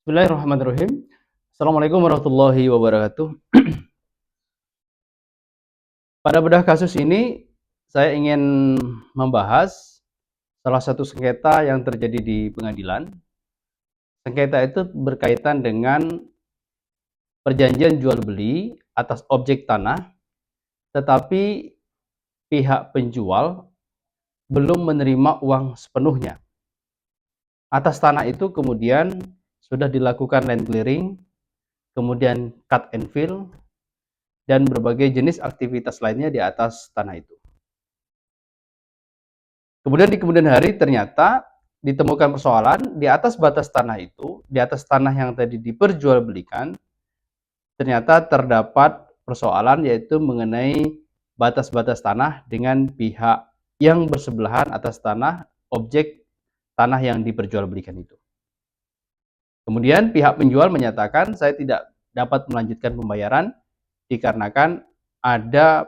Bismillahirrahmanirrahim. Assalamualaikum warahmatullahi wabarakatuh. Pada bedah kasus ini, saya ingin membahas salah satu sengketa yang terjadi di pengadilan. Sengketa itu berkaitan dengan perjanjian jual beli atas objek tanah, tetapi pihak penjual belum menerima uang sepenuhnya. Atas tanah itu kemudian sudah dilakukan land clearing, kemudian cut and fill, dan berbagai jenis aktivitas lainnya di atas tanah itu. Kemudian di kemudian hari ternyata ditemukan persoalan di atas batas tanah itu, di atas tanah yang tadi diperjualbelikan, ternyata terdapat persoalan yaitu mengenai batas-batas tanah dengan pihak yang bersebelahan atas tanah objek tanah yang diperjualbelikan itu. Kemudian pihak penjual menyatakan saya tidak dapat melanjutkan pembayaran dikarenakan ada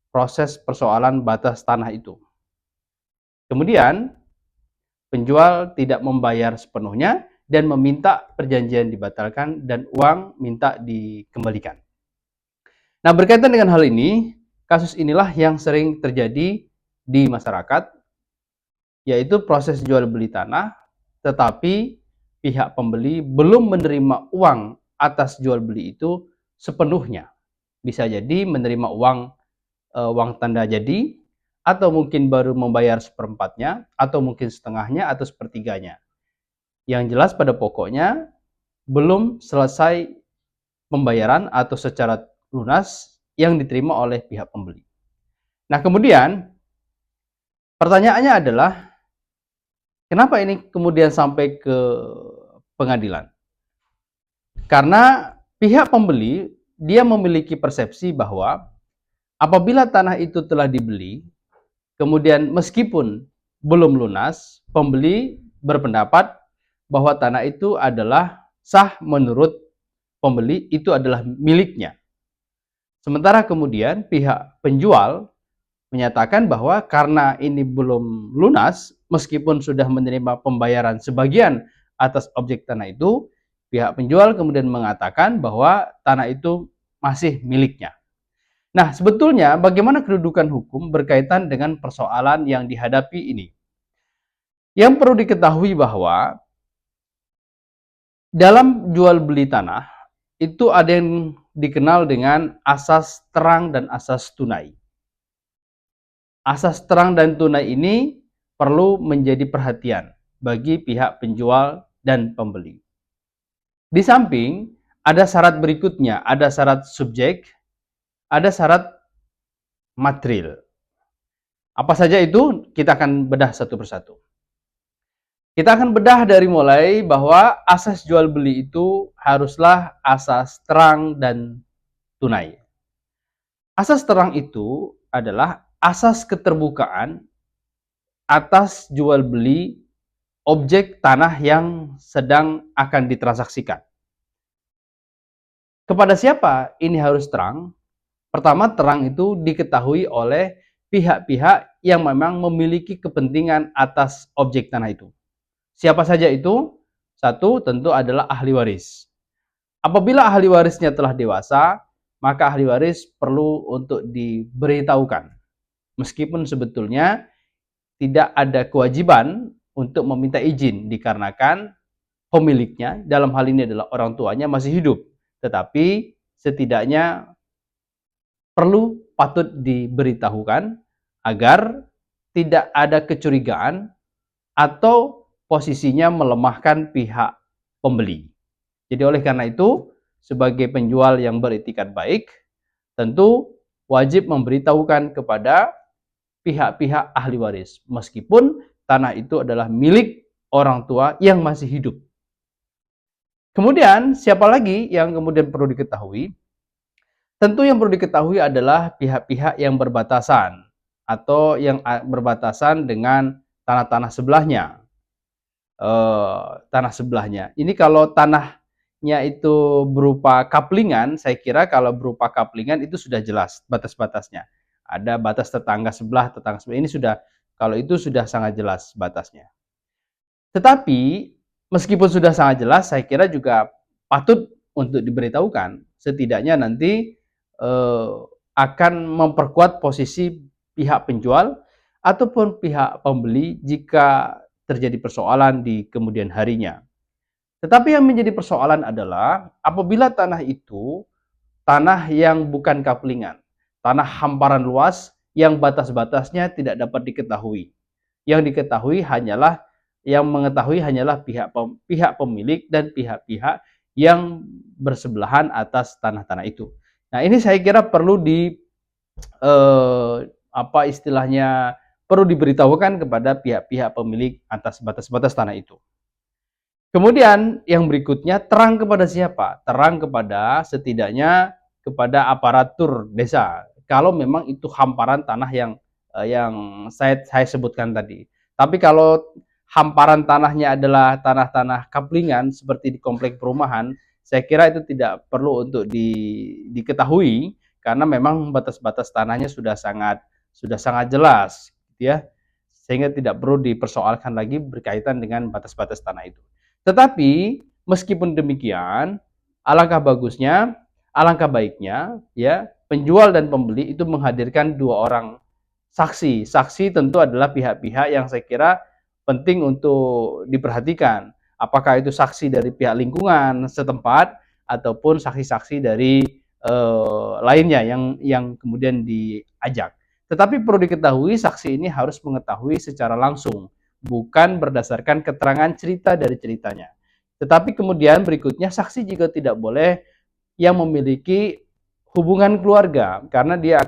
proses persoalan batas tanah itu. Kemudian penjual tidak membayar sepenuhnya dan meminta perjanjian dibatalkan dan uang minta dikembalikan. Nah, berkaitan dengan hal ini, kasus inilah yang sering terjadi di masyarakat, yaitu proses jual beli tanah, tetapi pihak pembeli belum menerima uang atas jual beli itu sepenuhnya. Bisa jadi menerima uang tanda jadi, atau mungkin baru membayar seperempatnya, atau mungkin setengahnya, atau sepertiganya. Yang jelas pada pokoknya belum selesai pembayaran atau secara lunas yang diterima oleh pihak pembeli. Nah, kemudian pertanyaannya adalah kenapa ini kemudian sampai ke pengadilan? Karena pihak pembeli dia memiliki persepsi bahwa apabila tanah itu telah dibeli, kemudian meskipun belum lunas, pembeli berpendapat bahwa tanah itu adalah sah menurut pembeli, itu adalah miliknya. Sementara kemudian pihak penjual menyatakan bahwa karena ini belum lunas, meskipun sudah menerima pembayaran sebagian atas objek tanah itu, pihak penjual kemudian mengatakan bahwa tanah itu masih miliknya. Nah, sebetulnya bagaimana kedudukan hukum berkaitan dengan persoalan yang dihadapi ini? Yang perlu diketahui bahwa dalam jual beli tanah itu ada yang dikenal dengan asas terang dan asas tunai. Asas terang dan tunai ini perlu menjadi perhatian bagi pihak penjual dan pembeli. Di samping ada syarat berikutnya, ada syarat subjek, ada syarat material. Apa saja itu? Kita akan bedah satu persatu. Kita akan bedah dari mulai bahwa asas jual beli itu haruslah asas terang dan tunai. Asas terang itu adalah asas keterbukaan atas jual beli objek tanah yang sedang akan ditransaksikan. Kepada siapa ini harus terang? Pertama, terang itu diketahui oleh pihak-pihak yang memang memiliki kepentingan atas objek tanah itu. Siapa saja itu? Satu, tentu adalah ahli waris. Apabila ahli warisnya telah dewasa, maka ahli waris perlu untuk diberitahukan. Meskipun sebetulnya tidak ada kewajiban untuk meminta izin dikarenakan pemiliknya, dalam hal ini adalah orang tuanya, masih hidup. Tetapi setidaknya perlu patut diberitahukan agar tidak ada kecurigaan atau posisinya melemahkan pihak pembeli. Jadi oleh karena itu, sebagai penjual yang beretikat baik, tentu wajib memberitahukan kepada pihak-pihak ahli waris, meskipun tanah itu adalah milik orang tua yang masih hidup. Kemudian, siapa lagi yang kemudian perlu diketahui? Tentu yang perlu diketahui adalah pihak-pihak yang berbatasan atau yang berbatasan dengan tanah-tanah sebelahnya. Tanah sebelahnya. Ini kalau tanahnya itu berupa kaplingan, saya kira kalau berupa kaplingan itu sudah jelas batas-batasnya. Ada batas tetangga sebelah, ini sudah, kalau itu sudah sangat jelas batasnya. Tetapi meskipun sudah sangat jelas, saya kira juga patut untuk diberitahukan. Setidaknya nanti akan memperkuat posisi pihak penjual ataupun pihak pembeli jika terjadi persoalan di kemudian harinya. Tetapi yang menjadi persoalan adalah apabila tanah itu tanah yang bukan kaplingan, tanah hamparan luas yang batas-batasnya tidak dapat diketahui. Yang diketahui hanyalah pihak pemilik dan pihak-pihak yang bersebelahan atas tanah-tanah itu. Nah, ini saya kira perlu apa istilahnya, perlu diberitahukan kepada pihak-pihak pemilik atas batas-batas tanah itu. Kemudian yang berikutnya, terang kepada siapa? Terang kepada setidaknya kepada aparatur desa. Kalau memang itu hamparan tanah yang saya sebutkan tadi. Tapi kalau hamparan tanahnya adalah tanah-tanah kaplingan seperti di komplek perumahan, saya kira itu tidak perlu untuk diketahui karena memang batas-batas tanahnya sudah sangat jelas, gitu ya. Sehingga tidak perlu dipersoalkan lagi berkaitan dengan batas-batas tanah itu. Tetapi meskipun demikian, alangkah bagusnya, alangkah baiknya ya, penjual dan pembeli itu menghadirkan dua orang saksi. Saksi tentu adalah pihak-pihak yang saya kira penting untuk diperhatikan. Apakah itu saksi dari pihak lingkungan setempat ataupun saksi-saksi dari lainnya yang kemudian diajak. Tetapi perlu diketahui saksi ini harus mengetahui secara langsung, bukan berdasarkan keterangan cerita dari ceritanya. Tetapi kemudian berikutnya saksi juga tidak boleh yang memiliki hubungan keluarga, karena dia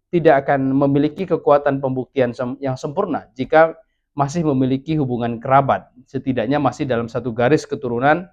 tidak akan memiliki kekuatan pembuktian yang sempurna jika masih memiliki hubungan kerabat, setidaknya masih dalam satu garis keturunan,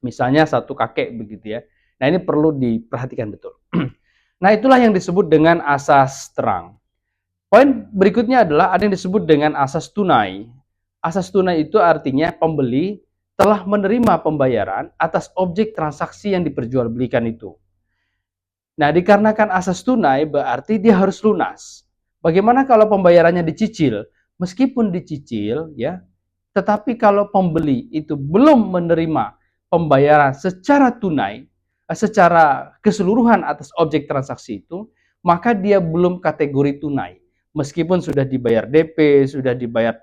misalnya satu kakek begitu ya. Nah, ini perlu diperhatikan betul. Nah, itulah yang disebut dengan asas terang. Poin berikutnya adalah ada yang disebut dengan asas tunai. Asas tunai itu artinya pembeli telah menerima pembayaran atas objek transaksi yang diperjualbelikan itu. Nah, dikarenakan asas tunai berarti dia harus lunas. Bagaimana kalau pembayarannya dicicil? Meskipun dicicil ya, tetapi kalau pembeli itu belum menerima pembayaran secara tunai, secara keseluruhan atas objek transaksi itu, maka dia belum kategori tunai. Meskipun sudah dibayar DP, sudah dibayar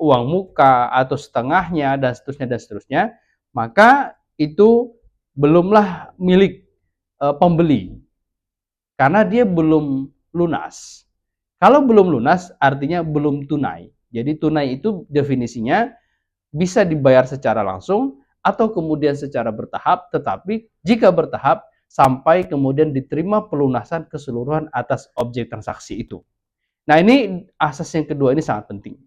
uang muka atau setengahnya dan seterusnya, maka itu belumlah milik pembeli karena dia belum lunas. Kalau belum lunas artinya belum tunai. Jadi tunai itu definisinya bisa dibayar secara langsung atau kemudian secara bertahap, tetapi jika bertahap sampai kemudian diterima pelunasan keseluruhan atas objek transaksi itu. Nah, ini asas yang kedua ini sangat penting.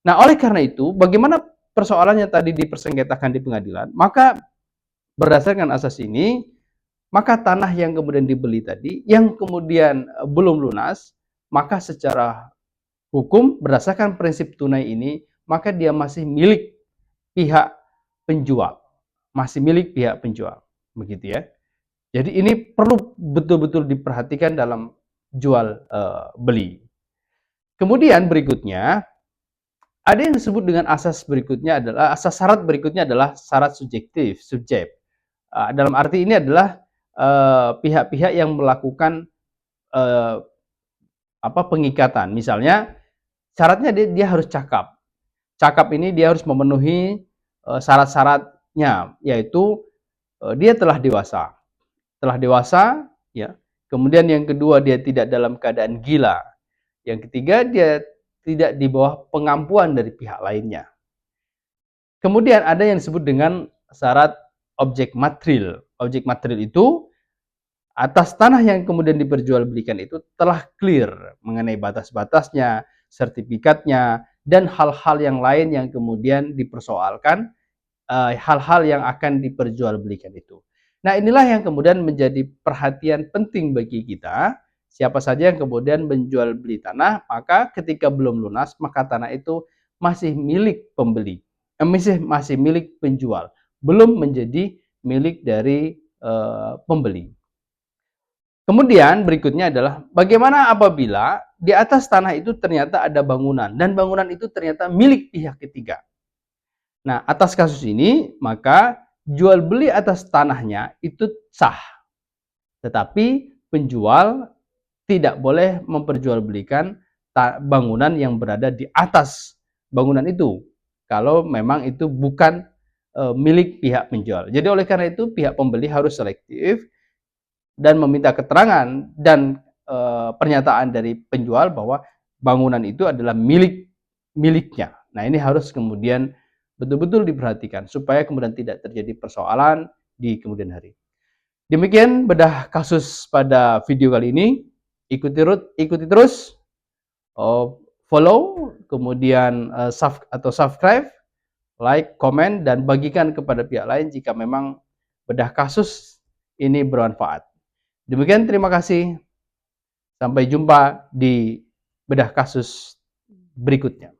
Nah, oleh karena itu, bagaimana persoalannya tadi dipersengketakan di pengadilan, maka berdasarkan asas ini, maka tanah yang kemudian dibeli tadi, yang kemudian belum lunas, maka secara hukum berdasarkan prinsip tunai ini, maka dia masih milik pihak penjual. Masih milik pihak penjual. Begitu ya. Jadi ini perlu betul-betul diperhatikan dalam jual beli. Kemudian berikutnya, ada yang disebut dengan asas berikutnya adalah, asas syarat berikutnya adalah syarat subjektif, subjek. Dalam arti ini adalah pihak-pihak yang melakukan pengikatan. Misalnya syaratnya dia harus cakap. Cakap ini dia harus memenuhi syarat-syaratnya, yaitu dia telah dewasa. Telah dewasa, ya. Kemudian yang kedua dia tidak dalam keadaan gila. Yang ketiga dia tidak di bawah pengampuan dari pihak lainnya. Kemudian ada yang disebut dengan syarat objek material. Objek material itu atas tanah yang kemudian diperjualbelikan itu telah clear mengenai batas-batasnya, sertifikatnya, dan hal-hal yang lain yang kemudian dipersoalkan, hal-hal yang akan diperjualbelikan itu. Nah, inilah yang kemudian menjadi perhatian penting bagi kita. Siapa saja yang kemudian menjual beli tanah, maka ketika belum lunas, maka tanah itu masih milik pembeli, masih milik penjual, belum menjadi milik dari pembeli. Kemudian berikutnya adalah bagaimana apabila di atas tanah itu ternyata ada bangunan dan bangunan itu ternyata milik pihak ketiga. Nah, atas kasus ini, maka jual beli atas tanahnya itu sah. Tetapi penjual tidak boleh memperjualbelikan bangunan yang berada di atas bangunan itu. Kalau memang itu bukan milik pihak penjual. Jadi oleh karena itu pihak pembeli harus selektif dan meminta keterangan dan pernyataan dari penjual bahwa bangunan itu adalah miliknya. Nah, ini harus kemudian betul-betul diperhatikan supaya kemudian tidak terjadi persoalan di kemudian hari. Demikian bedah kasus pada video kali ini. Ikuti terus, follow, kemudian subscribe, like, komen, dan bagikan kepada pihak lain jika memang bedah kasus ini bermanfaat. Demikian, terima kasih. Sampai jumpa di bedah kasus berikutnya.